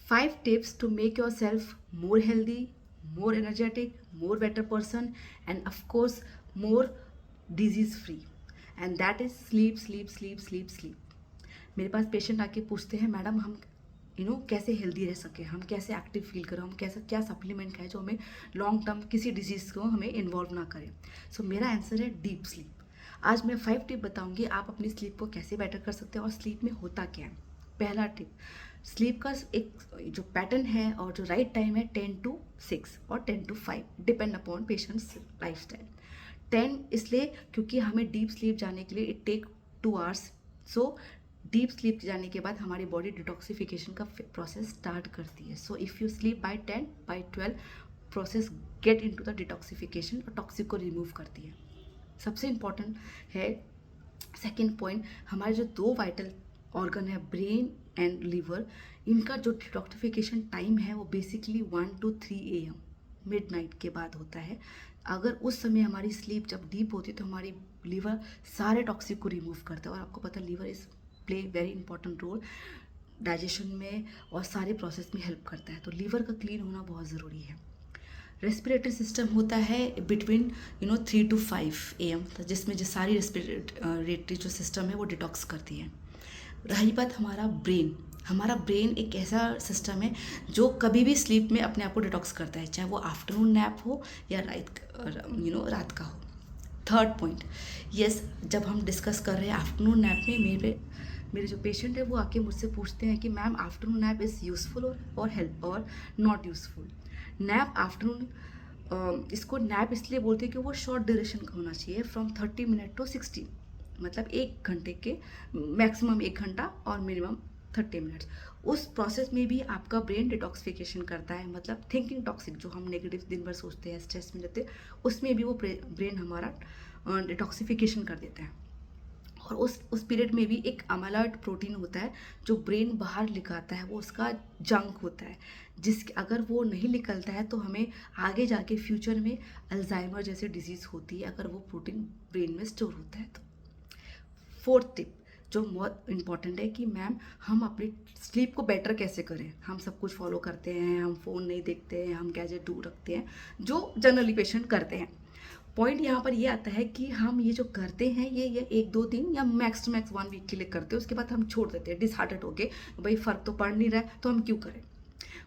5 tips to make yourself more healthy, more energetic, more better person, and of course, more disease free. And that is sleep, sleep, sleep, sleep, sleep. मेरे पास patient आके पूछते हैं, madam हम कैसे healthy रह सके, हम कैसे एक्टिव फील करें, हम कैसे क्या सप्लीमेंट खाएं जो हमें लॉन्ग टर्म किसी डिजीज़ को हमें इन्वॉल्व ना करें. सो मेरा आंसर है डीप स्लीप. आज मैं 5 टिप बताऊंगी आप अपनी स्लीप को कैसे बेटर कर सकते हैं और स्लीप में होता क्या है. पहला टिप, स्लीप का एक जो पैटर्न है और जो राइट टाइम है 10 to 6 और 10 to 5, depend upon patients lifestyle. 10 इसलिए क्योंकि हमें डीप स्लीप जाने के लिए it take 2 hours. So deep sleep जाने के बाद हमारी बॉडी डिटॉक्सिफिकेशन का प्रोसेस स्टार्ट करती है. So if you sleep by 10, by 12 process get into the detoxification और टॉक्सिक को रिमूव करती है. सबसे इम्पॉर्टेंट है सेकेंड पॉइंट, हमारे जो 2 वाइटल ऑर्गन है ब्रेन एंड लीवर, इनका जो डिटॉक्सिफिकेशन टाइम है वो बेसिकली 1 to 3 AM मिडनाइट के बाद होता है. अगर उस समय हमारी स्लीप जब डीप होती है तो हमारी लीवर सारे टॉक्सिक को रिमूव करता है. और आपको पता है liver is play very important role digestion में और सारे प्रोसेस में हेल्प करता है. तो लीवर का क्लीन होना बहुत ज़रूरी है. रेस्पिरेटरी सिस्टम होता है बिटवीन 3 to 5 AM, जिसमें जो सारी रेस्पिरेटरी जो सिस्टम है वो डिटॉक्स करती है. रही बात हमारा ब्रेन एक ऐसा सिस्टम है जो कभी भी स्लीप में अपने आप को डिटॉक्स करता है, चाहे वो आफ्टरनून नैप हो या रात का हो. थर्ड पॉइंट, यस, जब हम डिस्कस कर रहे हैं आफ्टरनून नैप में, मेरे जो पेशेंट है वो आके मुझसे पूछते हैं कि ma'am afternoon nap is useful और हेल्प और नॉट यूज़फुल. नैप आफ्टरनून, इसको नैप इसलिए बोलते हैं कि वो शॉर्ट ड्यूरेशन का होना चाहिए, फ्रॉम 30 मिनट to 60, मतलब 1 घंटे के, मैक्सिमम 1 घंटा और मिनिमम 30 मिनट्स. उस प्रोसेस में भी आपका ब्रेन डिटॉक्सिफिकेशन करता है, मतलब थिंकिंग टॉक्सिक जो हम नेगेटिव दिन भर सोचते हैं, स्ट्रेस में रहते हैं, उसमें भी वो ब्रेन हमारा डिटॉक्सिफिकेशन कर देता है. और उस पीरियड में भी एक अमाइलॉइड प्रोटीन होता है जो ब्रेन बाहर निकालता है, वो उसका जंक होता है, अगर वो नहीं निकलता है तो हमें आगे जाके फ्यूचर में अल्जाइमर जैसे डिजीज़ होती है, अगर वो प्रोटीन ब्रेन में स्टोर होता है तो. फोर्थ टिप जो बहुत इंपॉर्टेंट है कि मैम हम अपनी स्लीप को बेटर कैसे करें. हम सब कुछ फॉलो करते हैं, हम फ़ोन नहीं देखते हैं, हम गैजेट दूर रखते हैं, जो जनरली पेशेंट करते हैं. पॉइंट यहाँ पर ये आता है कि हम ये जो करते हैं ये 1-2 दिन या मैक्स 1 वीक के लिए करते हैं, उसके बाद हम छोड़ देते हैं डिसहार्टेड होके, भाई फ़र्क तो पड़ नहीं रहा है तो हम क्यों करें.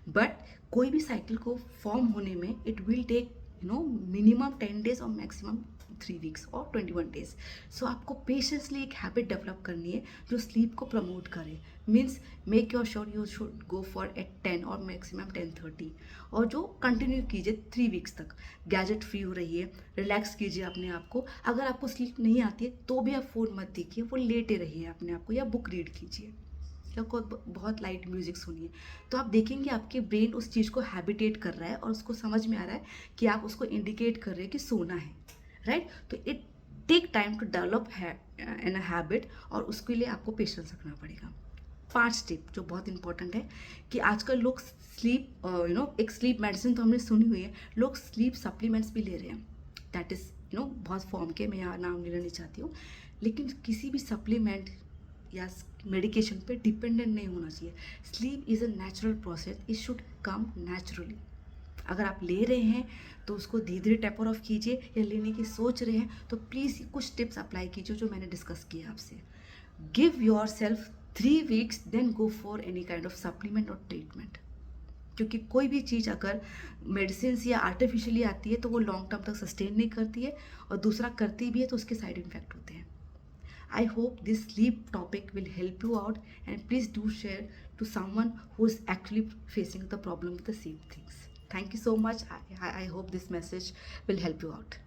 बट कोई भी साइकिल को फॉर्म होने में it will take minimum 10 days और मैक्सिमम 3 weeks और 21 days. सो आपको पेशेंसली एक हैबिट डेवलप करनी है जो स्लीप को प्रमोट करे. Means make your sure you should go for at 10 और मैक्सिमम 10:30, और जो कंटिन्यू कीजिए 3 weeks तक. गैजेट फ्री हो रहिए, रिलैक्स कीजिए अपने आप को. अगर आपको स्लीप नहीं आती है तो भी आप फ़ोन मत देखिए, वो लेटे रहिए अपने आप को, या बुक रीड कीजिए या कोई बहुत लाइट म्यूज़िक सुनिए. तो आप देखेंगे आपके ब्रेन उस चीज़ को हैबिटेट कर रहा है और उसको समझ में आ रहा है कि आप उसको इंडिकेट कर रहे हैं कि सोना है, राइट. तो it take time to develop है इन अ हैबिट, और उसके लिए आपको पेशेंस रखना पड़ेगा. 5 टिप जो बहुत इंपॉर्टेंट है कि आजकल लोग स्लीप एक स्लीप मेडिसिन तो हमने सुनी हुई है, लोग स्लीप सप्लीमेंट्स भी ले रहे हैं. दैट इज़ बहुत फॉर्म के, मैं यहाँ नाम लेना नहीं चाहती हूँ, लेकिन किसी भी सप्लीमेंट या मेडिकेशन पे डिपेंडेंट नहीं होना चाहिए. Sleep is a natural process, it should come naturally. अगर आप ले रहे हैं तो उसको धीरे धीरे टेपर ऑफ कीजिए, या लेने की सोच रहे हैं तो प्लीज़ कुछ टिप्स अप्लाई कीजिए जो मैंने डिस्कस किया आपसे. Give yourself 3 weeks, then go for any kind of supplement और ट्रीटमेंट. क्योंकि कोई भी चीज़ अगर मेडिसिन या आर्टिफिशियली आती है तो वो लॉन्ग टर्म तक सस्टेन नहीं करती है, और दूसरा करती भी है तो उसके साइड इफेक्ट होते हैं. I hope this sleep topic will help you out, and please do share to someone who is actually facing the problem with the same things. Thank you so much. I hope this message will help you out.